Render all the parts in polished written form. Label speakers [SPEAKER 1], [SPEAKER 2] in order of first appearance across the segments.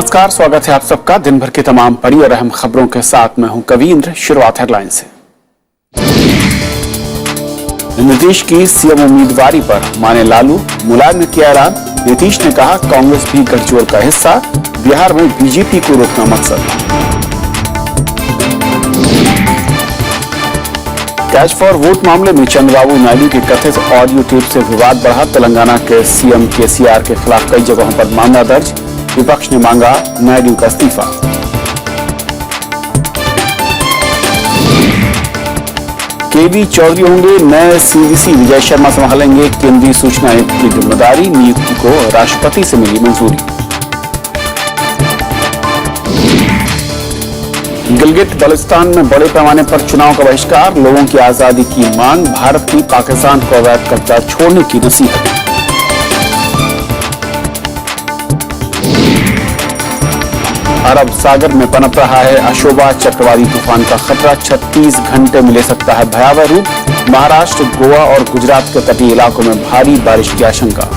[SPEAKER 1] नमस्कार, स्वागत है आप सबका दिन भर की तमाम बड़ी और अहम खबरों के साथ। मैं हूं कवींद्र। शुरुआत हेडलाइन से। नीतीश की सीएम उम्मीदवारी पर माने लालू, मुलायम ने किया ऐलान। नीतीश ने कहा कांग्रेस भी गठजोड़ का हिस्सा, बिहार में बीजेपी को रोकना मकसद। कैच फॉर वोट मामले में चंद्रबाबू नायडू के कथित ऑडियो टेप से विवाद बढ़ा। तेलंगाना के सीएम केसीआर के खिलाफ कई जगहों पर मामला दर्ज। विपक्ष ने मांगा नायडू का इस्तीफा। केबी चौधरी होंगे नए सीवीसी, विजय शर्मा संभालेंगे केंद्रीय सूचना आयुक्त की जिम्मेदारी। नियुक्ति को राष्ट्रपति से मिली मंजूरी। गिलगित बल्तिस्तान में बड़े पैमाने पर चुनाव का बहिष्कार, लोगों की आजादी की मांग, भारत की पाकिस्तान को अवैध कब्जा छोड़ने की नसीहत। अरब सागर में पनप रहा है अशोभा चक्रवाती तूफान का खतरा। 36 घंटे में ले सकता है भयावह रूप। महाराष्ट्र, गोवा और गुजरात के तटीय इलाकों में भारी बारिश की आशंका।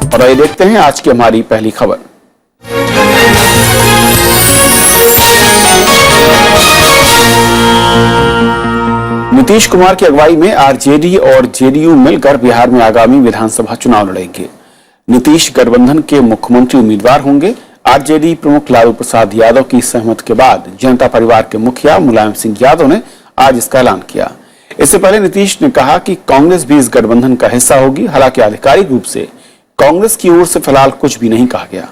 [SPEAKER 1] और आइए देखते हैं आज की हमारी पहली खबर। नीतीश कुमार की अगुवाई में आरजेडी और जेडीयू मिलकर बिहार में आगामी विधानसभा चुनाव लड़ेंगे। नीतीश गठबंधन के मुख्यमंत्री उम्मीदवार होंगे। आरजेडी प्रमुख लालू प्रसाद यादव की सहमति के बाद जनता परिवार के मुखिया मुलायम सिंह यादव ने आज इसका ऐलान किया। इससे पहले नीतीश ने कहा कि कांग्रेस भी इस गठबंधन का हिस्सा होगी। हालांकि आधिकारिक रूप से कांग्रेस की ओर से फिलहाल कुछ भी नहीं कहा गया।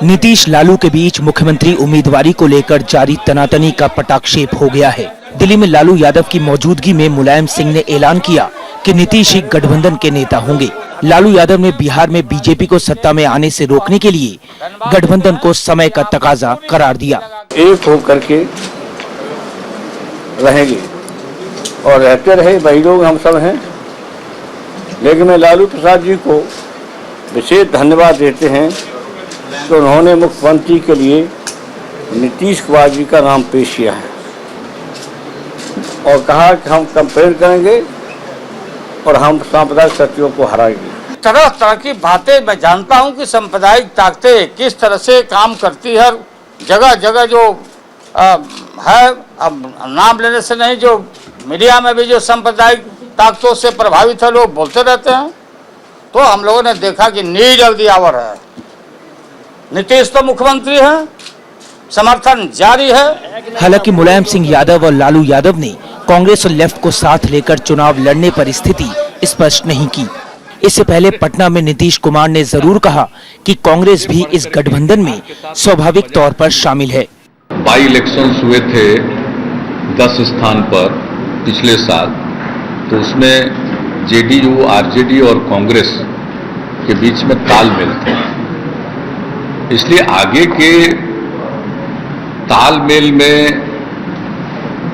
[SPEAKER 2] नीतीश लालू के बीच मुख्यमंत्री उम्मीदवारी को लेकर जारी तनातनी का पटाक्षेप हो गया है। दिल्ली में लालू यादव की मौजूदगी में मुलायम सिंह ने ऐलान किया कि नीतीश ही गठबंधन के नेता होंगे। लालू यादव ने बिहार में बीजेपी को सत्ता में आने से रोकने के लिए गठबंधन को समय का तकाजा करार दिया।
[SPEAKER 3] एक होकर के रहेंगे और रहते रहे, वही लोग हम सब हैं। लेकिन मैं लालू प्रसाद जी को विशेष धन्यवाद देते हैं तो उन्होंने मुख्यमंत्री के लिए नीतीश कुमार जी का नाम पेश किया है और कहा कि हम कंपेन करेंगे और हम सांप्रदायिक शक्तियों को हराएंगे।
[SPEAKER 4] तरह तरह की बातें मैं जानता हूं कि सांप्रदायिक ताकतें किस तरह से काम करती है। जगह जगह जो है, अब नाम लेने से नहीं, जो मीडिया में भी जो सांप्रदायिक ताकतों से प्रभावित है लोग बोलते रहते हैं। तो हम लोगों ने देखा कि नीड ऑफ द आवर है। नीतीश तो मुख्यमंत्री है, समर्थन जारी है।
[SPEAKER 2] हालांकि मुलायम सिंह यादव और लालू यादव ने कांग्रेस और लेफ्ट को साथ लेकर चुनाव लड़ने पर स्थिति स्पष्ट नहीं की। इससे पहले पटना में नीतीश कुमार ने जरूर कहा कि कांग्रेस भी इस गठबंधन में स्वाभाविक तौर पर शामिल है।
[SPEAKER 5] बाई इलेक्शंस हुए थे 10 स्थान पर पिछले साल, तो उसमें जेडीयू, आरजेडी और कांग्रेस के बीच में तालमेल था। इसलिए आगे के तालमेल में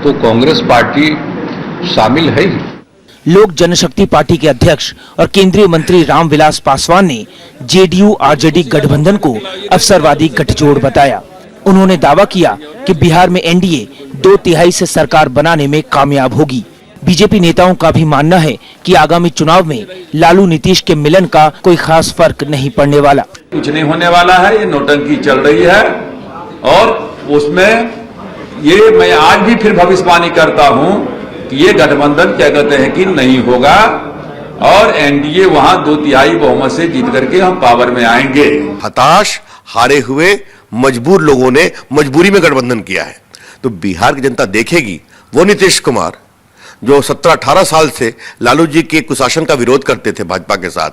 [SPEAKER 5] तो कांग्रेस पार्टी शामिल है ही।
[SPEAKER 2] लोक जनशक्ति पार्टी के अध्यक्ष और केंद्रीय मंत्री रामविलास पासवान ने जेडीयू आरजेडी गठबंधन को अवसरवादी गठजोड़ बताया। उन्होंने दावा किया कि बिहार में एनडीए 2/3 से सरकार बनाने में कामयाब होगी। बीजेपी नेताओं का भी मानना है कि आगामी चुनाव में लालू नीतीश के मिलन का कोई खास फर्क नहीं पड़ने वाला।
[SPEAKER 6] कुछ नहीं होने वाला है, ये नौटंकी चल रही है और उसमें ये मैं आज भी फिर भविष्यवाणी करता हूं कि ये गठबंधन क्या कहते हैं कि नहीं होगा और एनडीए वहां 2/3 बहुमत से जीत करके हम पावर में आएंगे।
[SPEAKER 7] हताश, हारे हुए, मजबूर लोगों ने मजबूरी में गठबंधन किया है। तो बिहार की जनता देखेगी वो नीतीश कुमार जो 17-18 साल से लालू जी के कुशासन का विरोध करते थे भाजपा के साथ,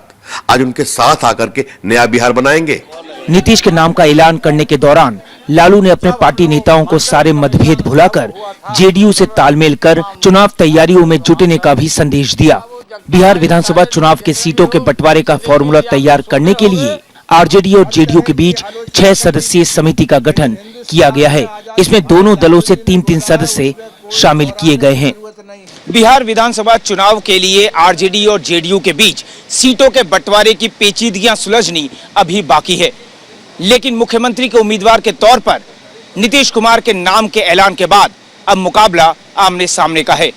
[SPEAKER 7] आज उनके साथ आकर के नया बिहार बनाएंगे।
[SPEAKER 2] नीतीश के नाम का ऐलान करने के दौरान लालू ने अपने पार्टी नेताओं को सारे मतभेद भुलाकर जेडीयू से तालमेल कर चुनाव तैयारियों में जुटने का भी संदेश दिया। बिहार विधानसभा चुनाव के सीटों के बंटवारे का फॉर्मूला तैयार करने के लिए आरजेडी और जेडीयू के बीच 6 सदस्यीय समिति का गठन किया गया है। इसमें दोनों दलों से 3-3 सदस्य शामिल किए गए हैं। बिहार विधानसभा चुनाव के लिए आरजेडी और जेडीयू के बीच सीटों के बंटवारे की पेचीदगियां सुलझनी अभी बाकी है। लेकिन मुख्यमंत्री के उम्मीदवार के तौर पर नीतीश कुमार के नाम के ऐलान के बाद अब मुकाबला आमने सामने का है।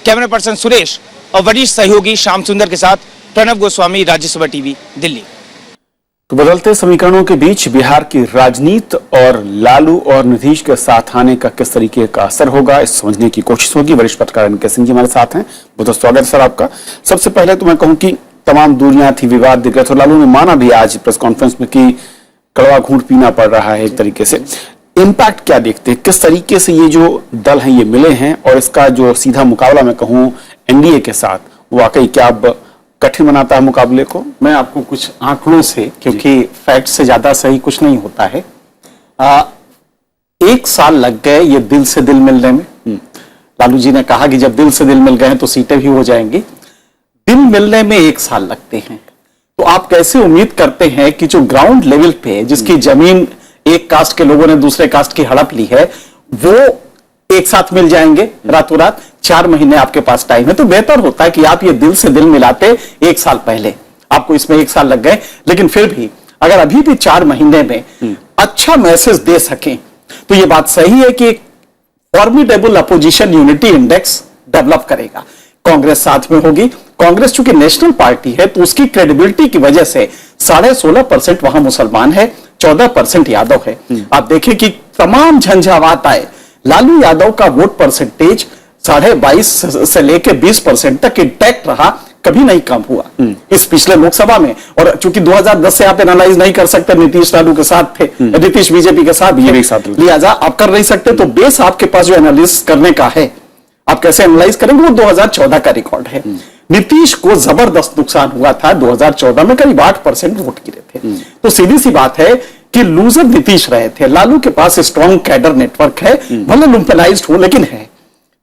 [SPEAKER 2] कैमरा पर्सन सुरेश, और वरिष्ठ सहयोगी श्याम सुंदर के साथ प्रणव गोस्वामी, राज्यसभा टीवी, दिल्ली।
[SPEAKER 1] तो बदलते समीकरणों के बीच बिहार की राजनीति और लालू और नीतीश के साथ आने का किस तरीके का असर होगा, इस समझने की कोशिश होगी। वरिष्ठ पत्रकार एन के सिंह जी हमारे साथ हैं। बहुत स्वागत सर आपका। सबसे पहले तो मैं कहूं कि तमाम दूरियां थी, विवाद दिख रहे थे, लालू ने माना भी आज प्रेस कॉन्फ्रेंस में कि कड़वा घूंट पीना पड़ रहा है एक तरीके से। इम्पैक्ट क्या देखते हैं, किस तरीके से ये जो दल हैं ये मिले हैं और इसका जो सीधा मुकाबला मैं कहूं एनडीए के साथ, वाकई क्या अब कठिन बनाता है मुकाबले को?
[SPEAKER 8] मैं आपको कुछ आंकड़ों से, क्योंकि फैक्ट से ज्यादा सही कुछ नहीं होता है, 1 साल लग गए ये दिल से दिल मिलने में। लालू जी ने कहा कि जब दिल से दिल मिल गए तो सीटें भी हो जाएंगी। दिल मिलने में 1 साल लगते हैं, तो आप कैसे उम्मीद करते हैं कि जो ग्राउंड लेवल पे जिसकी जमीन एक कास्ट के लोगों ने दूसरे कास्ट की हड़प ली है, वो एक साथ मिल जाएंगे रातों रात? 4 महीने आपके पास टाइम है, तो बेहतर होता है कि आप ये दिल से दिल मिलाते 1 साल पहले। आपको इसमें 1 साल लग गए, लेकिन फिर भी अगर अभी भी 4 महीने में अच्छा मैसेज दे सकें तो ये बात सही है कि एक formidable opposition unity index develop करेगा। कांग्रेस साथ में होगी। कांग्रेस चूंकि नेशनल पार्टी है तो उसकी क्रेडिबिलिटी की वजह से 16.5% वहां मुसलमान है, 14% यादव है। आप देखें कि तमाम झंझावात आए, लालू यादव का वोट परसेंटेज 22.5 से लेकर 20% तक इंटैक्ट रहा, कभी नहीं कम हुआ इस पिछले लोकसभा में। और चूंकि 2010 से आप एनालाइज नहीं कर सकते, नीतीश लालू के साथ थे, नीतीश बीजेपी के साथ भी लिहाजा आप कर नहीं सकते, तो बेस आपके पास जो एनालिसिस करने का है, आप कैसे एनालाइज करेंगे, वो 2014 का रिकॉर्ड है। नीतीश को जबरदस्त नुकसान हुआ था 2014 में, करीब 8% वोट गिरे थे। तो सीधी सी बात है कि लूजर नीतीश रहे थे। लालू के पास स्ट्रॉन्ग कैडर नेटवर्क है, भले लुम्पेनाइज्ड हो लेकिन है।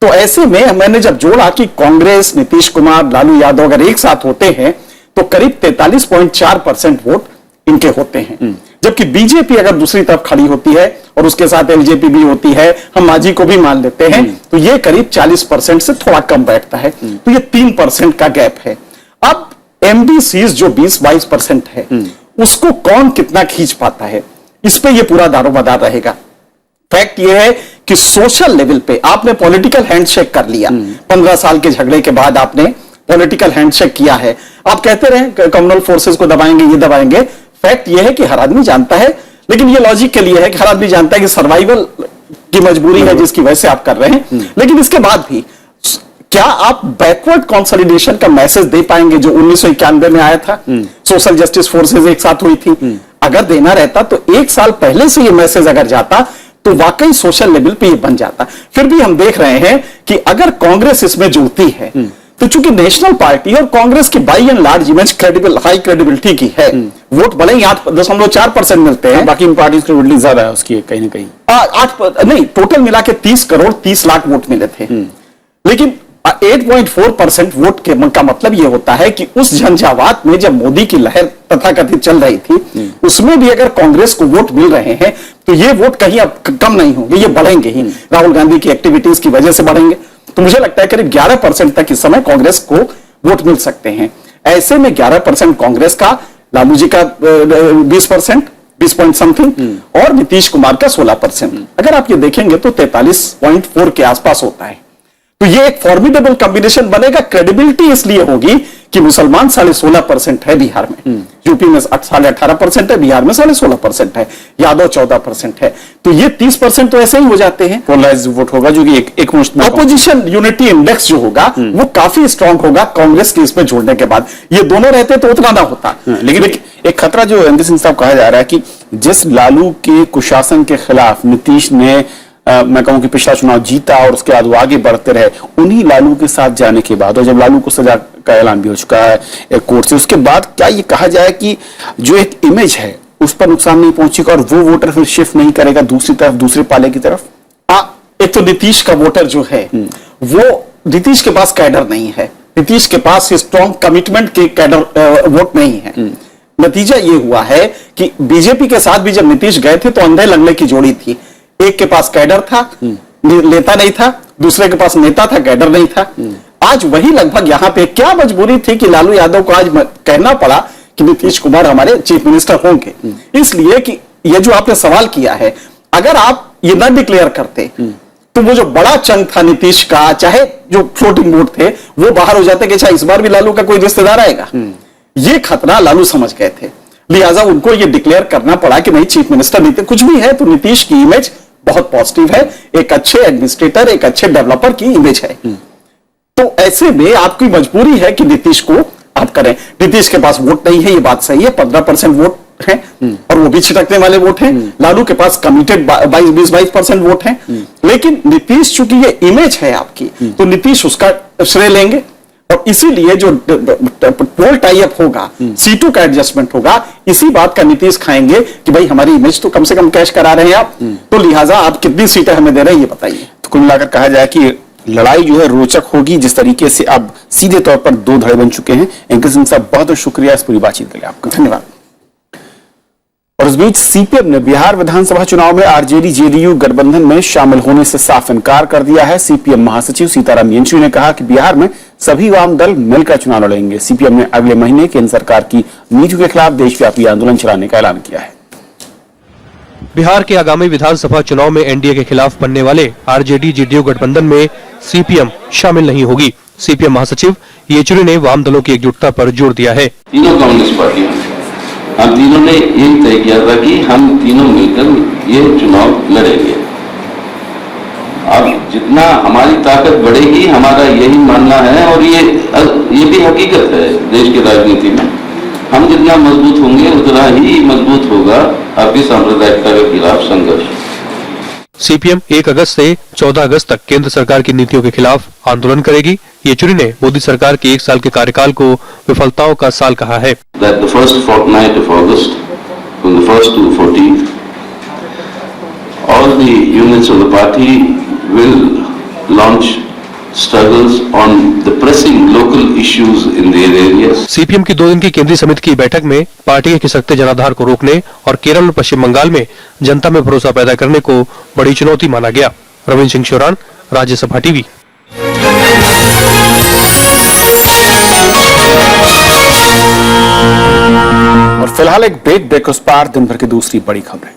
[SPEAKER 8] तो ऐसे में मैंने जब जोड़ा कि कांग्रेस, नीतीश कुमार, लालू यादव अगर एक साथ होते हैं तो करीब 43.4% वोट इनके होते हैं। जबकि बीजेपी अगर दूसरी तरफ खड़ी होती है और उसके साथ एलजेपी भी होती है, हम मांझी को भी मान लेते हैं, तो ये करीब 40% से थोड़ा कम बैठता है। तो ये 3% का गैप है। अब एमबीसीज जो 20-22% है, उसको कौन कितना खींच पाता है, इस पे ये पूरा दारोमदार रहेगा। फैक्ट ये है कि सोशल लेवल पे आपने पॉलिटिकल हैंडशेक कर लिया, 15 साल के झगड़े के बाद आपने पॉलिटिकल हैंडशेक किया है। आप कहते रहे कम्युनल फोर्सेस को दबाएंगे, ये दबाएंगे। फैक्ट ये है कि हर आदमी जानता है, लेकिन ये लॉजिक के लिए है कि हर आदमी जानता है कि सर्वाइवल की मजबूरी है जिसकी वजह से आप कर रहे हैं। लेकिन इसके बाद भी क्या आप बैकवर्ड कंसोलिडेशन का मैसेज दे पाएंगे जो 1991 में आया था? सोशल जस्टिस फोर्सेस एक साथ हुई थी। अगर देना रहता तो 1 साल पहले से ये मैसेज अगर जाता तो वाकई सोशल लेवल पे ये बन जाता। फिर भी हम देख रहे हैं कि अगर कांग्रेस इसमें जुड़ती है तो चूंकि नेशनल पार्टी और कांग्रेस की by and large image high credibility की है, वोट भले ही 8.4% मिलते हैं,
[SPEAKER 1] बाकी पार्टी क्रेडिबिलिटी ज्यादा है उसकी कहीं ना कहीं।
[SPEAKER 8] 8 नहीं, टोटल मिला के 30 करोड़ 30 लाख वोट मिले थे। लेकिन 8.4% वोट का मतलब यह होता है कि उस झंझावात में जब मोदी की लहर तथाकथित चल रही थी, उसमें भी अगर कांग्रेस को वोट मिल रहे हैं तो ये वोट कहीं अब कम नहीं होंगे, ये बढ़ेंगे ही। राहुल गांधी की एक्टिविटीज की वजह से बढ़ेंगे। तो मुझे लगता है करीब 11% तक इस समय कांग्रेस को वोट मिल सकते हैं। ऐसे में 11% कांग्रेस का, लालू जी का 20%, 20 पॉइंट समथिंग, और नीतीश कुमार का 16%। अगर आप ये देखेंगे तो 43.4 के आसपास होता है। तो ये एक फॉर्मिडेबल कॉम्बिनेशन बनेगा। क्रेडिबिलिटी इसलिए होगी कि मुसलमान 16.5% है बिहार में, यूपी में 18% है, बिहार में 16.5% है, यादव 14% है। तो ये 30% तो ऐसे ही हो जाते हैं।
[SPEAKER 1] पोलराइज वोट होगा जो कि एक मुश्त में
[SPEAKER 8] अपोजिशन यूनिटी इंडेक्स जो होगा वो काफी स्ट्रांग होगा कांग्रेस के इसमें जोड़ने के बाद। ये दोनों रहते तो उतना ना होता।
[SPEAKER 1] लेकिन एक खतरा जो एन के सिंह साहब कहा जा रहा है कि जिस लालू के कुशासन के खिलाफ नीतीश ने मैं कहूं कि पिछला चुनाव जीता और उसके बाद वो आगे बढ़ते रहे, उन्हीं लालू के साथ जाने के बाद, और जब लालू को सजा का ऐलान भी हो चुका है कोर्ट से, उसके बाद क्या ये कहा जाए कि जो एक इमेज है उस पर नुकसान नहीं पहुंचेगा और वो वोटर फिर शिफ्ट नहीं करेगा दूसरी तरफ, दूसरे पाले की तरफ?
[SPEAKER 8] एक तो नीतीश का वोटर जो है वो, नीतीश के पास कैडर नहीं है, नीतीश के पास स्ट्रॉन्ग कमिटमेंट के कैडर वोट नहीं है। नतीजा ये हुआ है कि बीजेपी के साथ भी जब नीतीश गए थे तो अंधे लंगड़े की जोड़ी थी। एक के पास कैडर था, नेता नहीं था, दूसरे के पास नेता था, कैडर नहीं था। आज वही लगभग यहां पे क्या मजबूरी थी कि लालू यादव को आज कहना पड़ा कि नीतीश कुमार हमारे चीफ मिनिस्टर होंगे, इसलिए कि ये जो आपने सवाल किया है, अगर आप ये न डिक्लेयर करते तो वो जो बड़ा चंक था नीतीश का, चाहे जो फ्लोटिंग वोट थे, वो बाहर हो जाते कि अच्छा इस बार भी लालू का कोई रिश्तेदार आएगा। ये खतरा लालू समझ गए थे, लिहाजा उनको ये डिक्लेयर करना पड़ा कि नहीं, चीफ मिनिस्टर नीतीश कुछ भी है तो नीतीश की इमेज बहुत पॉजिटिव है, एक अच्छे एडमिनिस्ट्रेटर, एक अच्छे डेवलपर की इमेज है। तो ऐसे में आपकी मजबूरी है कि नीतीश को आप करें। नीतीश के पास वोट नहीं है, ये बात सही है, 15% वोट है और वो भी छिटकने वाले वोट हैं। लालू के पास कमिटेड 22% वोट हैं, लेकिन नीतीश चूंकि ये इमेज है आपकी, तो नीतीश उसका श्रेय लेंगे और इसीलिए जो पोल टाई अप होगा, सीटों का एडजस्टमेंट होगा, इसी बात का नीतीश खाएंगे कि भाई हमारी इमेज तो कम से कम कैश करा रहे हैं आप, तो लिहाजा आप कितनी सीटें हमें दे रहे हैं ये बताइए।
[SPEAKER 1] तो कुल मिलाकर कहा जाए कि लड़ाई जो है रोचक होगी, जिस तरीके से अब सीधे तौर पर दो धड़े बन चुके हैं। अंकित सिंह साहब, बहुत बहुत शुक्रिया इस पूरी बातचीत के लिए आपका, धन्यवाद। और इस बीच सीपीएम ने बिहार विधानसभा चुनाव में आरजेडी जेडीयू गठबंधन में शामिल होने से साफ इनकार कर दिया है। सीपीएम महासचिव सीताराम येचुरी ने कहा कि बिहार में सभी वाम दल मिलकर चुनाव लड़ेंगे। सीपीएम ने अगले महीने केंद्र सरकार की नीतियों के खिलाफ देशव्यापी आंदोलन चलाने का ऐलान किया है।
[SPEAKER 9] बिहार के आगामी विधानसभा चुनाव में एनडीए के खिलाफ बनने वाले आरजेडी जेडीयू गठबंधन में सीपीएम शामिल नहीं होगी। सीपीएम महासचिव येचुरी ने वाम दलों की एकजुटता पर जोर दिया है।
[SPEAKER 10] तीनों कांग्रेस पार्टियां, हम तीनों ने एक तय किया था कि हम तीनों मिलकर ये चुनाव लड़ेंगे। अब जितना हमारी ताकत बढ़ेगी, हमारा यही मानना है और ये भी हकीकत है देश की राजनीति में। हम जितना मजबूत होंगे उतना ही मजबूत होगा आपकी सांप्रदायिकता के खिलाफ संघर्ष।
[SPEAKER 9] सीपीएम 1 अगस्त से 14 अगस्त तक केंद्र सरकार की नीतियों के खिलाफ आंदोलन करेगी। येचुरी ने मोदी सरकार के 1 साल के कार्यकाल को विफलताओं का साल कहा है।
[SPEAKER 10] That the first fortnight of August, from the 1st to 14th, all the units of the party will launch struggles on the pressing local issues in their areas.
[SPEAKER 9] CPM की 2 दिन की केंद्रीय समिति की बैठक में पार्टी के खिसकते जनाधार को रोकने और केरल और पश्चिम बंगाल में जनता में भरोसा पैदा करने को बड़ी चुनौती माना गया। रविंद्र सिंह शोरान, राज्यसभा टीवी।
[SPEAKER 1] और फिलहाल एक ब्रेक उस पार दिन भर की दूसरी बड़ी खबरें।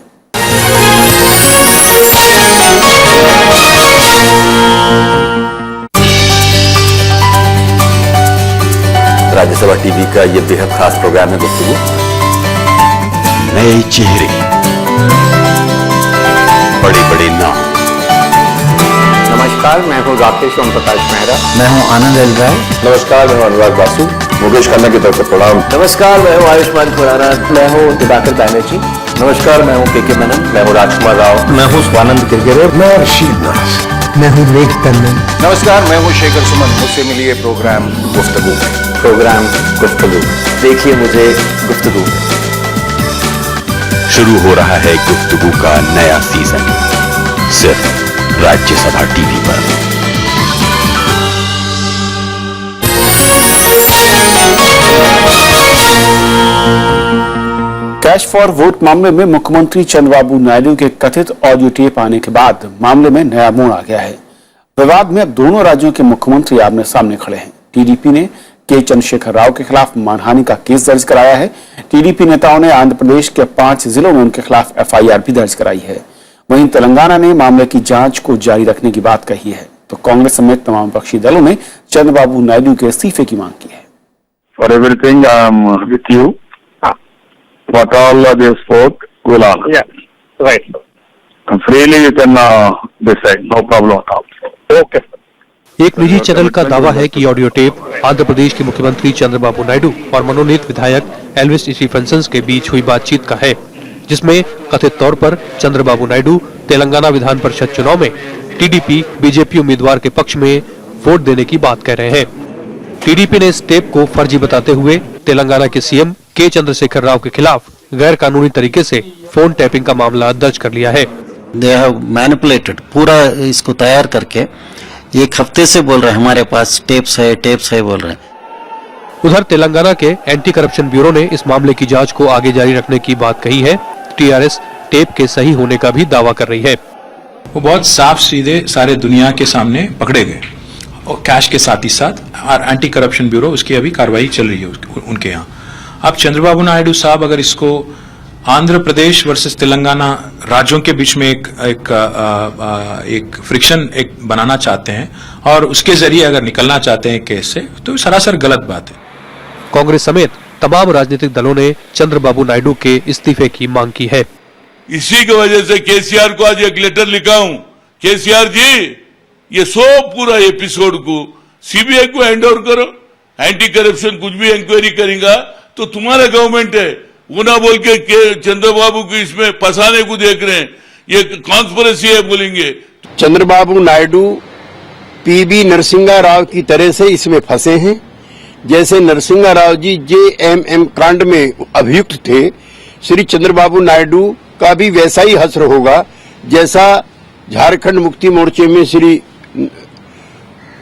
[SPEAKER 11] राज्यसभा टीवी का ये बेहद खास प्रोग्राम है गुफ्तगू। नए चेहरे, बड़े बड़े नाम।
[SPEAKER 3] नमस्कार, मैं हूँ राकेश ओम प्रकाश मेहरा।
[SPEAKER 11] मैं हूँ आनंद एल राय।
[SPEAKER 7] नमस्कार, मैं हूं अनुराग बासु। मुकेश खन्ना की तरफ से प्रणाम।
[SPEAKER 11] नमस्कार, मैं हूँ आयुष्मान खुराना। मैं हूँ दिवाकर बैनर्जी।
[SPEAKER 7] नमस्कार, मैं हूं के मेनन।
[SPEAKER 11] मैं हूँ राजकुमार राव।
[SPEAKER 7] मैं हूं स्वानंद किरकिरे।
[SPEAKER 11] मैं रशीद नाज। मैं हूँ लेख टंडन।
[SPEAKER 7] नमस्कार, मैं हूं शेखर सुमन। मुझसे मिलिए प्रोग्राम गुफ्तगू।
[SPEAKER 11] प्रोग्राम गुफ्तगू, देखिए मुझे गुफ्तगू।
[SPEAKER 12] शुरू हो रहा है गुफ्तगू का नया सीजन, सिर्फ राज्यसभा टीवी पर।
[SPEAKER 1] कैश फॉर वोट मामले में मुख्यमंत्री चंद्रबाबू नायडू के कथित ऑडियो टेप आने के बाद मामले में नया मोड़ आ गया है। विवाद में अब दोनों राज्यों के मुख्यमंत्री आमने सामने खड़े हैं। टीडीपी ने के चंद्रशेखर राव के खिलाफ मानहानि का केस दर्ज कराया है। टीडीपी नेताओं ने आंध्र प्रदेश के 5 जिलों में उनके खिलाफ एफआईआर भी दर्ज कराई है। वहीं तेलंगाना ने मामले की जांच को जारी रखने की बात कही है। तो कांग्रेस समेत तमाम विपक्षी दलों ने चंद्रबाबू नायडू के इस्तीफे की मांग की है।
[SPEAKER 13] For everything, I am with you. What all they spoke, will honor.
[SPEAKER 3] Yeah, right.
[SPEAKER 13] And freely you can decide, no problem at all.
[SPEAKER 3] Okay.
[SPEAKER 9] एक निजी चैनल का दावा है कि ऑडियो टेप आंध्र प्रदेश के मुख्यमंत्री चंद्रबाबू नायडू और मनोनीत विधायक एल्विस स्टीफेंसन के बीच हुई बातचीत का है, जिसमें कथित तौर पर चंद्रबाबू नायडू तेलंगाना विधान परिषद चुनाव में टीडीपी बीजेपी उम्मीदवार के पक्ष में वोट देने की बात कह रहे हैं। टीडीपी ने इस टेप को फर्जी बताते हुए तेलंगाना के सीएम के चंद्रशेखर राव के खिलाफ गैर कानूनी तरीके से फोन टैपिंग का मामला दर्ज कर लिया है।
[SPEAKER 14] दे हैव मैनिपुलेटेड, पूरा इसको तैयार करके एक हफ्ते से बोल रहे हैं हमारे पास टेप्स है बोल रहे हैं।
[SPEAKER 9] उधर तेलंगाना के एंटी करप्शन ब्यूरो ने इस मामले की जांच को आगे जारी रखने की बात कही है। टीआरएस टेप के सही होने का भी दावा कर रही है।
[SPEAKER 15] वो बहुत साफ सीधे सारे दुनिया के सामने पकड़े गए और कैश के साथ ही साथ और एंटी करप्शन ब्यूरो उसकी अभी कार्रवाई चल रही है उनके यहाँ। अब चंद्रबाबू नायडू साहब अगर इसको आंध्र प्रदेश वर्सेस तेलंगाना राज्यों के बीच में एक फ्रिक्शन बनाना चाहते हैं और उसके जरिए अगर निकलना चाहते हैं केस से, तो सरासर गलत बात है।
[SPEAKER 9] कांग्रेस समेत तमाम राजनीतिक दलों ने चंद्रबाबू नायडू के इस्तीफे की मांग की है।
[SPEAKER 6] इसी की वजह से केसीआर को आज एक लेटर लिखा हूं, केसीआर जी ये पूरा एपिसोड को सीबीआई को हैंड ओवर करो, एंटी करप्शन कुछ भी इंक्वायरी करेगा तो तुम्हारा गवर्नमेंट है, वो ना बोल के चंद्रबाबू को इसमें फंसाने को देख रहे हैं, ये कॉन्स्पिरेसी है बोलेंगे।
[SPEAKER 16] चंद्रबाबू नायडू पीबी नरसिंहा राव की तरह से इसमें फंसे हैं। जैसे नरसिंहा राव जी जेएमएम कांड में अभियुक्त थे, श्री चंद्रबाबू नायडू का भी वैसा ही हश्र होगा जैसा झारखंड मुक्ति मोर्चे में श्री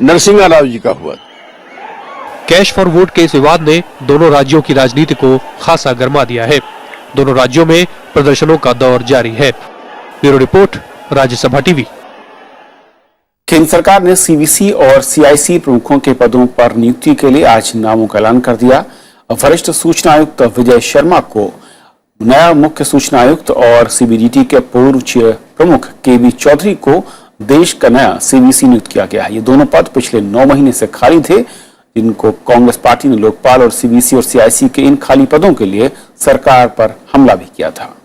[SPEAKER 16] नरसिंहा राव जी का हुआ।
[SPEAKER 9] कैश फॉर वोट के इस विवाद ने दोनों राज्यों की राजनीति को खासा गर्मा दिया है। दोनों राज्यों में प्रदर्शनों का दौर जारी है। Bureau report, Rajya Sabha TV.
[SPEAKER 1] केंद्र सरकार ने सीवीसी और सीआईसी प्रमुखों के पदों पर नियुक्ति के लिए आज नामों का ऐलान कर दिया। वरिष्ठ सूचना आयुक्त विजय शर्मा को नया मुख्य सूचना आयुक्त और सीबीडीटी के पूर्व प्रमुख केवी चौधरी को देश का नया सीवीसी नियुक्त किया गया है। ये दोनों पद पिछले 9 महीने से खाली थे, जिनको कांग्रेस पार्टी ने लोकपाल और सीवीसी और सीआईसी के इन खाली पदों के लिए सरकार पर हमला भी किया था।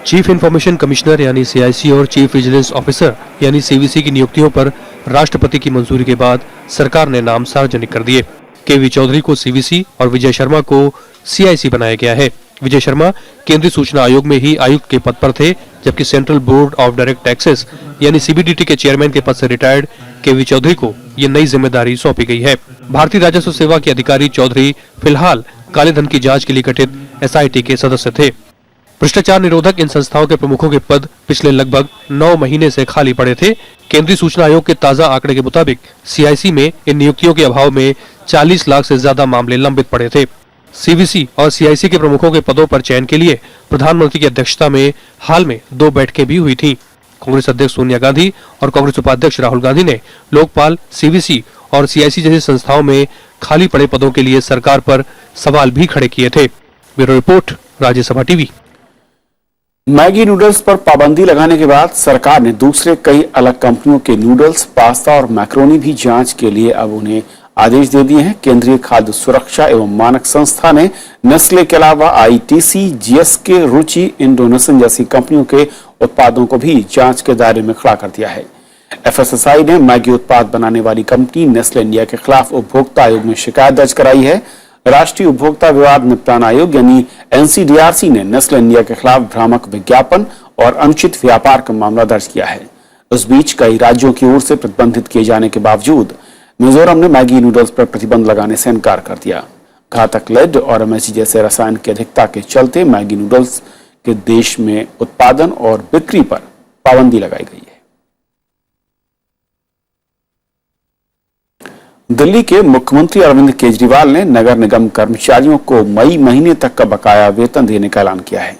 [SPEAKER 9] चीफ इंफॉर्मेशन कमिश्नर यानी सीआईसी और चीफ विजिलेंस ऑफिसर यानी सीवीसी की नियुक्तियों पर राष्ट्रपति की मंजूरी के बाद सरकार ने नाम सार्वजनिक कर दिए। केवी चौधरी को सीवीसी और विजय शर्मा को सीआईसी बनाया गया है। विजय शर्मा केंद्रीय सूचना आयोग में ही आयुक्त के पद पर थे, जबकि central board of direct taxes यानी सीबीडीटी के चेयरमैन के पद से रिटायर्ड केवी चौधरी को ये नई जिम्मेदारी सौंपी गई है। भारतीय राजस्व सेवा के अधिकारी चौधरी फिलहाल काले धन की जांच के लिए गठित एसआईटी के सदस्य थे। भ्रष्टाचार निरोधक इन संस्थाओं के प्रमुखों के पद पिछले लगभग 9 महीने से खाली पड़े थे। केंद्रीय सूचना आयोग के ताजा आंकड़े के मुताबिक सीआईसी में इन नियुक्तियों के अभाव में 40 लाख से ज्यादा मामले लंबित पड़े थे। सीवीसी और सीआईसी के प्रमुखों के पदों पर चयन के लिए प्रधानमंत्री की अध्यक्षता में हाल में 2 बैठकें भी हुई थीं। कांग्रेस अध्यक्ष सोनिया गांधी और कांग्रेस उपाध्यक्ष राहुल गांधी ने लोकपाल, सीवीसी और सीआईसी जैसी संस्थाओं में खाली पड़े पदों के लिए सरकार पर सवाल भी खड़े किए थे। Bureau report, Rajya Sabha TV.
[SPEAKER 1] Maggi noodles पर पाबंदी लगाने के बाद सरकार ने दूसरे कई अलग कंपनियों के नूडल्स, पास्ता और मैक्रोनी भी जांच के लिए अब उन्हें आदेश दे दिए हैं। केंद्रीय खाद्य सुरक्षा एवं मानक संस्था ने नेस्ले के अलावा आईटीसी, जीएसके, रुचि, इंडोनेशन जैसी कंपनियों के उत्पादों को भी जांच के दायरे में खड़ा कर दिया है। एफएसएसआई ने मैगी उत्पाद बनाने वाली कंपनी नेस्ले इंडिया के खिलाफ उपभोक्ता आयोग में शिकायत दर्ज कराई है। राष्ट्रीय उपभोक्ता विवाद निपटान आयोग यानी एनसीडीआरसी ने नेस्ले इंडिया के खिलाफ भ्रामक विज्ञापन और अनुचित व्यापार का मामला दर्ज किया है। इस बीच कई राज्यों की ओर से प्रतिबंधित किए जाने के बावजूद मिजोरम ने मैगी नूडल्स पर प्रतिबंध लगाने से इनकार कर दिया। घातक लेड और एमएसजी जैसे रसायन की अधिकता के चलते मैगी नूडल्स के देश में उत्पादन और बिक्री पर पाबंदी लगाई गई है। दिल्ली के मुख्यमंत्री अरविंद केजरीवाल ने नगर निगम कर्मचारियों को मई महीने तक का बकाया वेतन देने का ऐलान किया है।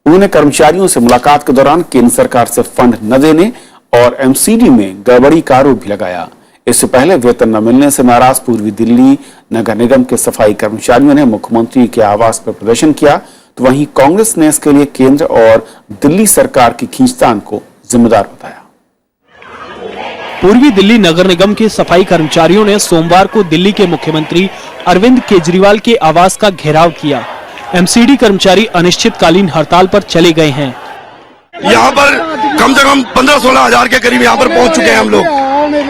[SPEAKER 1] उन्होंने कर्मचारियों से मुलाकात के दौरान केंद्र सरकार से फंड न देने और एमसीडी में गड़बड़ी का आरोप भी लगाया। इससे पहले वेतन न मिलने से नाराज पूर्वी दिल्ली नगर निगम के सफाई कर्मचारियों ने मुख्यमंत्री के आवास पर प्रदर्शन किया, तो वहीं कांग्रेस ने इसके लिए केंद्र और दिल्ली सरकार की खींचतान को जिम्मेदार बताया।
[SPEAKER 17] पूर्वी दिल्ली नगर निगम के सफाई कर्मचारियों ने सोमवार को दिल्ली के मुख्यमंत्री अरविंद केजरीवाल के आवास का घेराव किया। एमसीडी कर्मचारी अनिश्चितकालीन हड़ताल पर चले गए हैं।
[SPEAKER 18] यहाँ पर कम से कम 15-16 हजार के करीब यहाँ पर पहुँच चुके हैं हम लोग।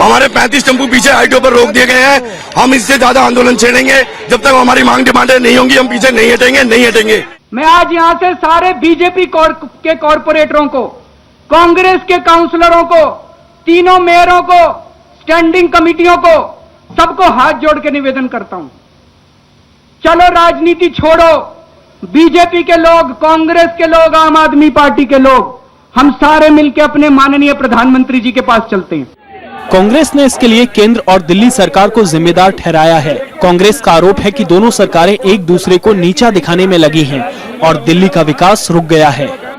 [SPEAKER 18] हमारे 35 टेम्पू पीछे आईटीओ पर रोक दिए गए हैं। हम इससे ज्यादा आंदोलन छेड़ेंगे जब तक हमारी मांग डिमांडें नहीं होंगी। हम पीछे नहीं हटेंगे।
[SPEAKER 19] मैं आज यहाँ से सारे बीजेपी के कॉरपोरेटरों को, कांग्रेस के काउंसलरों को, तीनों मेयरों को, स्टैंडिंग कमेटियों को, सबको हाथ जोड़ के निवेदन करता हूं, चलो राजनीति छोड़ो। बीजेपी के लोग, कांग्रेस के लोग, आम आदमी पार्टी के लोग, हम सारे मिलकर अपने माननीय प्रधानमंत्री जी के पास चलते हैं।
[SPEAKER 17] कांग्रेस ने इसके लिए केंद्र और दिल्ली सरकार को जिम्मेदार ठहराया है। कांग्रेस का आरोप है कि दोनों सरकारें एक दूसरे को नीचा दिखाने में लगी हैं और दिल्ली का विकास रुक गया है।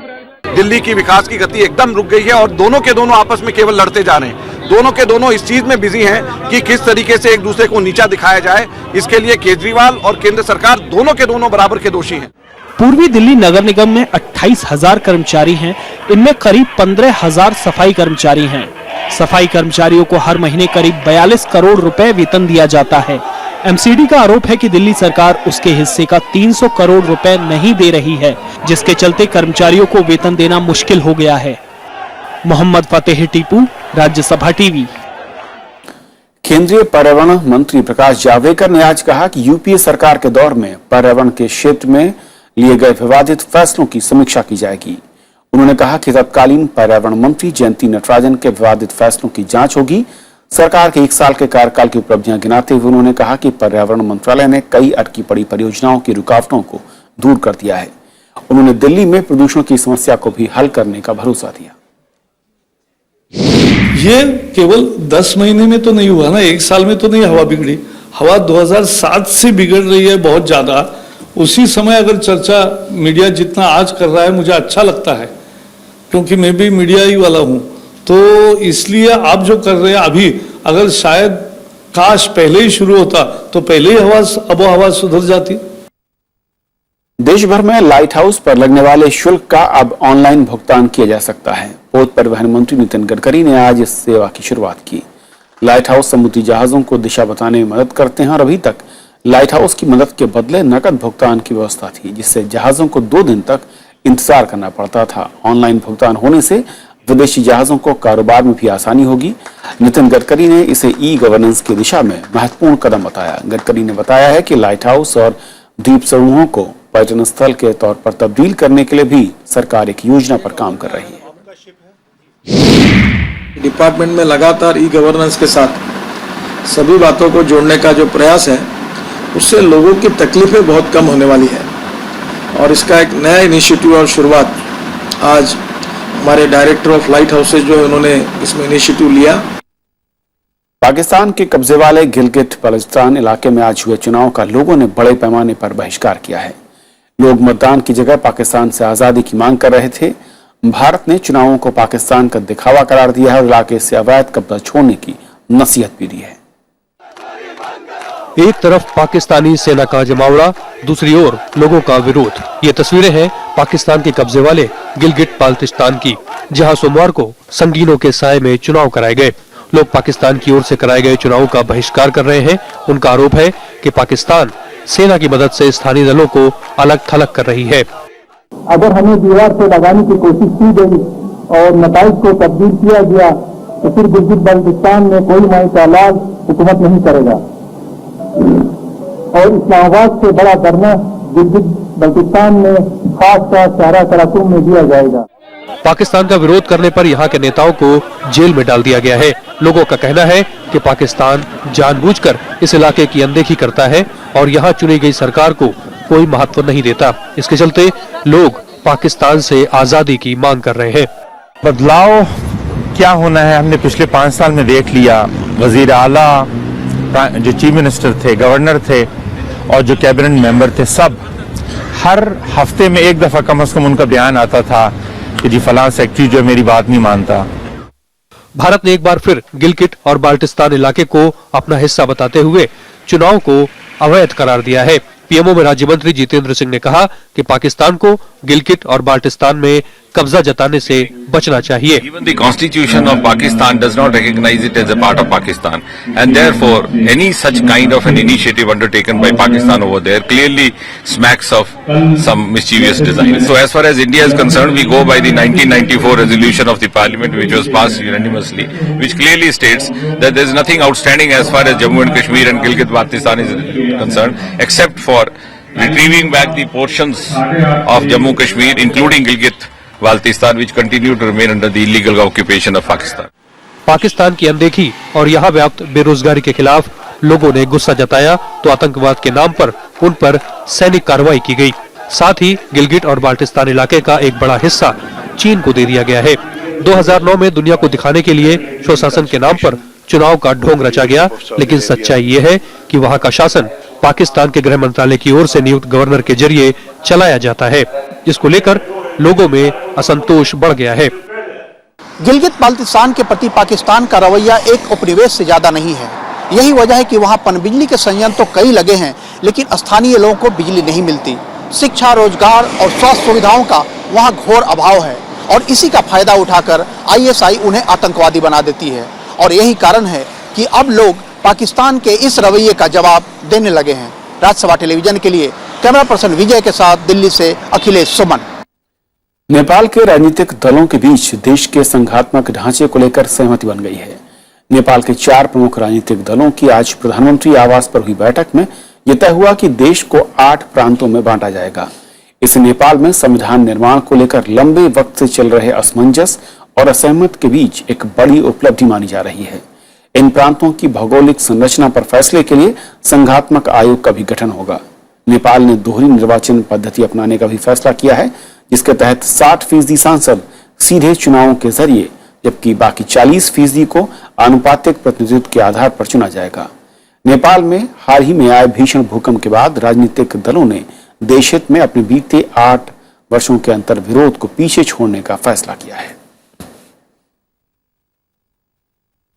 [SPEAKER 18] दिल्ली की विकास की गति एकदम रुक गई है और दोनों के दोनों आपस में केवल लड़ते जा रहे हैं। दोनों के दोनों इस चीज में बिजी हैं कि किस तरीके से एक दूसरे को नीचा दिखाया जाए। इसके लिए केजरीवाल और केंद्र सरकार दोनों के दोनों बराबर के दोषी हैं।
[SPEAKER 17] पूर्वी दिल्ली नगर निगम में 28,000 कर्मचारी हैं। इनमें करीब 15,000 सफाई कर्मचारी हैं। सफाई कर्मचारियों को हर महीने करीब 42 करोड़ रुपए वेतन दिया जाता है। एमसीडी का आरोप है कि दिल्ली सरकार उसके हिस्से का 300 करोड़ रुपए नहीं दे रही है, जिसके चलते कर्मचारियों को वेतन देना मुश्किल हो गया है। मोहम्मद फतेह टीपू, राज्यसभा टीवी।
[SPEAKER 1] केंद्रीय पर्यावरण मंत्री प्रकाश जावड़ेकर ने आज कहा कि यूपीए सरकार के दौर में पर्यावरण के क्षेत्र में लिए गए विवादित फैसलों की समीक्षा की जाएगी। उन्होंने कहा कि तत्कालीन पर्यावरण मंत्री जयंती नटराजन के विवादित फैसलों की जांच होगी। सरकार के 1 साल के कार्यकाल की उपलब्धियां गिनाते हुए उन्होंने कहा कि पर्यावरण मंत्रालय ने कई अटकी पड़ी परियोजनाओं की रुकावटों को दूर कर दिया है। उन्होंने दिल्ली में प्रदूषण की समस्या को भी हल करने का भरोसा दिया।
[SPEAKER 20] ये केवल 10 महीने में तो नहीं हुआ ना, 1 साल में तो नहीं हवा बिगड़ी। हवा 2007 से बिगड़ रही है बहुत ज्यादा। उसी समय अगर चर्चा मीडिया जितना आज कर रहा है, मुझे अच्छा लगता है, क्योंकि मैं भी मीडिया ही वाला हूं। तो इसलिए आप जो कर रहे हैं अभी, अगर शायद काश पहले ही शुरू होता तो पहले ही आबोहवा सुधर जाती।
[SPEAKER 1] देश भर में लाइट हाउस पर लगने वाले शुल्क का अब ऑनलाइन भुगतान किया जा सकता है। पोत परिवहन मंत्री नितिन गडकरी ने आज इस सेवा की शुरुआत की। लाइट हाउस समुद्री जहाजों को दिशा बताने में मदद करते हैं और अभी तक लाइट हाउस की मदद के बदले नकद भुगतान की व्यवस्था थी, जिससे जहाजों को 2 दिन तक इंतजार करना पड़ता था। ऑनलाइन भुगतान होने से विदेशी जहाजों को कारोबार में भी आसानी होगी। नितिन गडकरी ने इसे ई गवर्नेंस की दिशा में महत्वपूर्ण कदम बताया। गडकरी ने बताया है कि लाइट हाउस और द्वीप समूहों को पर्यटन स्थल के तौर पर तब्दील करने के लिए भी सरकार एक योजना पर काम कर रही है।
[SPEAKER 21] डिपार्टमेंट में लगातार ई गवर्नेंस के साथ सभी बातों को जोड़ने का जो प्रयास है, उससे लोगों की तकलीफें बहुत कम होने वाली है। और इसका एक नया इनिशिएटिव और शुरुआत आज हमारे डायरेक्टर ऑफ लाइट हाउसेज जो है उन्होंने इसमें इनिशिएटिव लिया।
[SPEAKER 1] पाकिस्तान के कब्जे वाले गिलगिट बल्तिस्तान इलाके में आज हुए चुनाव का लोगों ने बड़े पैमाने पर बहिष्कार किया है। लोग मतदान की जगह पाकिस्तान से आजादी की मांग कर रहे थे। भारत ने चुनावों को पाकिस्तान का दिखावा करार दिया है और इलाके से अवैध कब्जा छोड़ने की नसीहत भी दी है।
[SPEAKER 9] एक तरफ पाकिस्तानी सेना का जमावड़ा, दूसरी ओर लोगों का विरोध। ये तस्वीरें हैं पाकिस्तान के कब्जे वाले गिलगिट बाल्टिस्तान की, जहां सोमवार को संगीनों के साए में चुनाव कराए गए। लोग पाकिस्तान की ओर से कराए गए चुनाव का बहिष्कार कर रहे हैं। उनका आरोप है कि पाकिस्तान सेना की मदद से स्थानीय दलों को अलग थलग कर रही है।
[SPEAKER 22] अगर हमें दीवार से लगाने की कोशिश की गई और नताइज को तब्दील किया गया तो फिर गिलगिट बाल्टिस्तान में कोई माइकालाज हुकूमत नहीं करेगा और इस्लामाबाद से बड़ा धरना गिलगिट बाल्टिस्तान में खास का शहरा कराकुम में दिया जाएगा।
[SPEAKER 9] पाकिस्तान का विरोध करने पर यहाँ के नेताओं को जेल में डाल दिया गया है। लोगों का कहना है कि पाकिस्तान जानबूझकर इस इलाके की अनदेखी करता है और यहाँ चुनी गई सरकार को कोई महत्व नहीं देता। इसके चलते लोग पाकिस्तान से आजादी की मांग कर रहे हैं।
[SPEAKER 23] बदलाव क्या होना है हमने पिछले 5 साल में देख लिया। वजीर आला, जो चीफ मिनिस्टर थे, गवर्नर थे और जो कैबिनेट मेंबर थे, सब हर हफ्ते में एक दफा कम से कम उनका बयान आता था कि जी फलां सेक्रेटरी जो मेरी बात नहीं मानता।
[SPEAKER 9] भारत ने एक बार फिर गिलगिट और बाल्टिस्तान इलाके को अपना हिस्सा बताते हुए चुनाव को अवैध करार दिया है। पीएमओ में राज्य मंत्री जितेंद्र सिंह ने कहा कि पाकिस्तान को गिलगिट और बाल्टिस्तान में कब्जा जताने से बचना चाहिए।
[SPEAKER 5] Even the Constitution of Pakistan does not recognize it as a part of Pakistan, and therefore any such kind of an initiative undertaken by Pakistan over there clearly smacks of some mischievous design. So as far as India is concerned, we go by the 1994 resolution of the Parliament, which was passed unanimously, which clearly states that there is nothing outstanding as far as Jammu and Kashmir and Gilgit-Baltistan is concerned, except for retrieving back the portions of Jammu Kashmir, including Gilgit-Baltistan, which continue to remain under the illegal occupation of Pakistan.
[SPEAKER 9] Pakistan की अनदेखी और यहाँ व्याप्त बेरोजगारी के खिलाफ लोगों ने गुस्सा जताया तो आतंकवाद के नाम पर उन पर सैनिक कार्रवाई की गई। साथ ही गिलगिट और बाल्टिस्तान इलाके का एक बड़ा हिस्सा चीन को दे दिया गया है। 2009 में दुनिया को दिखाने के लिए स्वशासन के नाम पर चुनाव का ढोंग रचा गया, लेकिन सच्चाई ये है कि वहाँ का शासन पाकिस्तान के गृह मंत्रालय की ओर से नियुक्त गवर्नर के जरिए चलाया जाता है, जिसको लेकर लोगों में असंतोष बढ़ गया है।
[SPEAKER 24] गिलगित बाल्टिस्तान के प्रति पाकिस्तान का रवैया एक उपनिवेश से ज्यादा नहीं है। यही वजह है कि वहाँ पनबिजली के संयंत्र तो कई लगे हैं, लेकिन स्थानीय लोगों को बिजली नहीं मिलती। शिक्षा, रोजगार और स्वास्थ्य सुविधाओं का वहाँ घोर अभाव है और इसी का फायदा उठाकर ISI उन्हें आतंकवादी बना देती है। और यही कारण है कि अब लोग पाकिस्तान के इस रवैये का जवाब देने लगे हैं। राज्यसभा टेलीविजन के लिए कैमरा पर्सन विजय के साथ दिल्ली से अखिलेश सुमन।
[SPEAKER 1] नेपाल के राजनीतिक दलों के बीच देश के संघात्मक ढांचे को लेकर सहमति बन गई है। नेपाल के 4 प्रमुख राजनीतिक दलों की आज प्रधानमंत्री आवास पर हुई बैठक में यह तय हुआ कि देश को 8 प्रांतों में बांटा जाएगा। इससे नेपाल में संविधान निर्माण को लेकर लंबे वक्त से चल रहे असमंजस और असहमत के बीच एक बड़ी उपलब्धि मानी जा रही है। इन प्रांतों की भौगोलिक संरचना पर फैसले के लिए संघात्मक आयोग का भी गठन होगा। नेपाल ने दोहरी निर्वाचन पद्धति अपनाने का भी फैसला किया है, जिसके तहत 60% सांसद सीधे चुनावों के जरिए, जबकि बाकी 40% को आनुपातिक प्रतिनिधित्व के आधार पर चुना जाएगा। नेपाल में हाल ही में आए भीषण भूकंप के बाद राजनीतिक दलों ने देश हित में अपने बीते 8 वर्षों के अंतर विरोध को पीछे छोड़ने का फैसला किया है।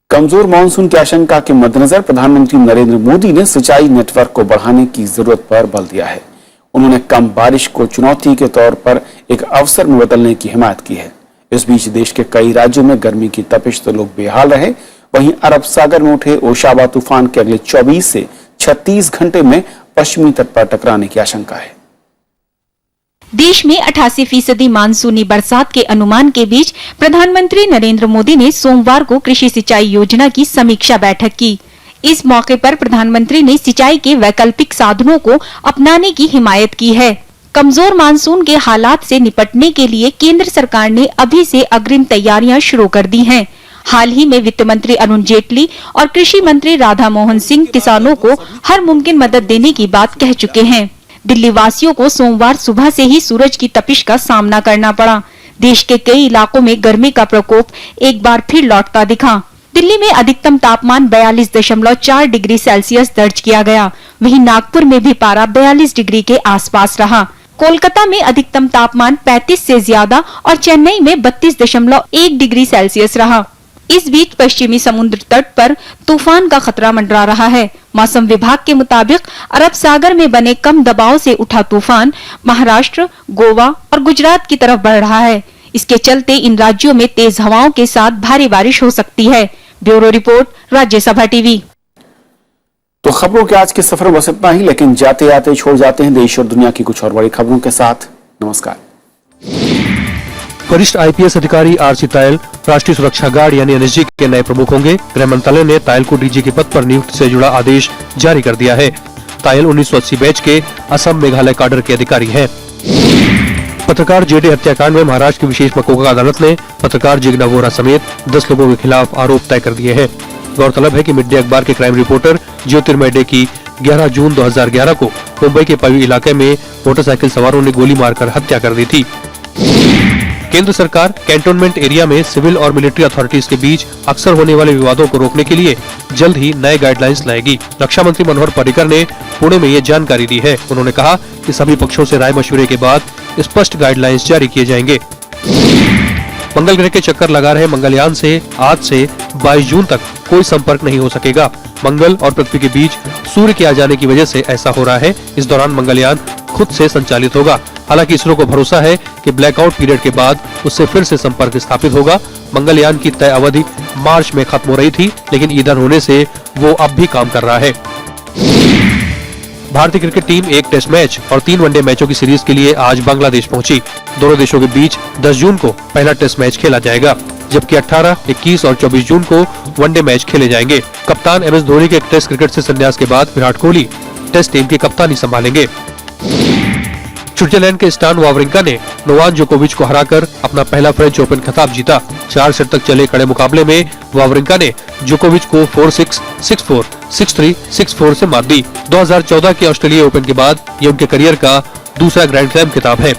[SPEAKER 1] कमजोर मानसून की आशंका के मद्देनजर प्रधानमंत्री नरेंद्र मोदी ने सिंचाई नेटवर्क को बढ़ाने की जरूरत पर बल दिया है। उन्होंने कम बारिश को चुनौती के तौर पर एक अवसर में बदलने की हिमायत की है। इस बीच देश के कई राज्यों में गर्मी की तपिश तो लोग बेहाल रहे, वहीं अरब सागर में उठे ओशावा तूफान के अगले 24 से 36 घंटे में पश्चिमी तट पर टकराने की आशंका है।
[SPEAKER 2] देश में 88% मानसूनी बरसात के अनुमान के बीच प्रधानमंत्री नरेंद्र मोदी ने सोमवार को कृषि सिंचाई योजना की समीक्षा बैठक की। इस मौके पर प्रधानमंत्री ने सिंचाई के वैकल्पिक साधनों को अपनाने की हिमायत की है। कमजोर मानसून के हालात से निपटने के लिए केंद्र सरकार ने अभी से अग्रिम तैयारियां शुरू कर दी हैं। हाल ही में वित्त मंत्री अरुण जेटली और कृषि मंत्री राधा मोहन सिंह किसानों को हर मुमकिन मदद देने की बात कह चुके हैं। दिल्ली वासियों को सोमवार सुबह से ही सूरज की तपिश का सामना करना पड़ा। देश के कई इलाकों में गर्मी का प्रकोप एक बार फिर लौटता दिखा। दिल्ली में अधिकतम तापमान 42.4 डिग्री सेल्सियस दर्ज किया गया। वहीं नागपुर में भी पारा 42 डिग्री के आसपास रहा। कोलकाता में अधिकतम तापमान 35 से ज्यादा और चेन्नई में 32.1 डिग्री सेल्सियस रहा। इस बीच पश्चिमी समुद्र तट पर तूफान का खतरा मंडरा रहा है। मौसम विभाग के मुताबिक अरब सागर में बने कम दबाव से उठा तूफान महाराष्ट्र, गोवा और गुजरात की तरफ बढ़ रहा है। इसके चलते इन राज्यों में तेज हवाओं के साथ भारी बारिश हो सकती है। Bureau report, Rajya Sabha TV.
[SPEAKER 1] तो खबरों के आज के सफर में बस इतना ही, लेकिन जाते जाते छोड़ जाते हैं देश और दुनिया की कुछ और बड़ी खबरों के साथ। नमस्कार।
[SPEAKER 9] वरिष्ठ IPS अधिकारी RC तायल राष्ट्रीय सुरक्षा गार्ड यानी NSG के नए प्रमुख होंगे। गृह मंत्रालय ने तायल को DG के पद पर नियुक्ति से जुड़ा आदेश जारी कर दिया है। तायल 1980 बैच के असम मेघालय काडर के अधिकारी हैं। पत्रकार JD हत्याकांड में महाराष्ट्र की विशेष मकोका अदालत ने पत्रकार जिग्ना वोरा समेत 10 लोगों के खिलाफ आरोप तय कर दिए हैं। गौरतलब है कि मिड डे अखबार के क्राइम रिपोर्टर ज्योतिर्मय डे की 11 जून 2011 को मुंबई के पवी इलाके में मोटरसाइकिल सवारों ने गोली मारकर हत्या कर दी थी। केंद्र सरकार कैंटोनमेंट एरिया में सिविल और मिलिट्री अथॉरिटीज के बीच अक्सर होने वाले विवादों को रोकने के लिए जल्द ही नए गाइडलाइंस लाएगी। रक्षा मंत्री मनोहर पर्रिकर ने पुणे में ये जानकारी दी है। उन्होंने कहा कि सभी पक्षों से राय मशवरे के बाद स्पष्ट गाइडलाइंस जारी किए जाएंगे। मंगल ग्रह के चक्कर लगा रहे मंगलयान से आज से 22 जून तक कोई संपर्क नहीं हो सकेगा। मंगल और पृथ्वी के बीच सूर्य के आ जाने की वजह से ऐसा हो रहा है। इस दौरान मंगलयान खुद से संचालित होगा। हालांकि इसरो को भरोसा है कि ब्लैकआउट पीरियड के बाद उससे फिर से संपर्क स्थापित होगा। मंगलयान की तय अवधि मार्च में खत्म हो रही थी, लेकिन ईंधन होने से वो अब भी काम कर रहा है। भारतीय क्रिकेट टीम 1 टेस्ट मैच और 3 वनडे मैचों की सीरीज के लिए आज बांग्लादेश पहुंची। दोनों देशों के बीच 10 जून को पहला टेस्ट मैच खेला जाएगा, जबकि 18, 21 और 24 जून को वनडे मैच खेले जाएंगे। कप्तान MS धोनी के टेस्ट क्रिकेट से संन्यास के बाद विराट कोहली टेस्ट टीम की कप्तानी संभालेंगे। स्विट्जरलैंड के स्टान वावरिंका ने नोवाक जोकोविच को हराकर अपना पहला फ्रेंच ओपन खिताब जीता। 4 सेट तक चले कड़े मुकाबले में वावरिंका ने जोकोविच को 4-6, 6-4, 6-3, 6-4 से मात दी। 2014 के ऑस्ट्रेलिया ओपन के बाद ये उनके करियर का दूसरा ग्रैंड स्लैम खिताब है।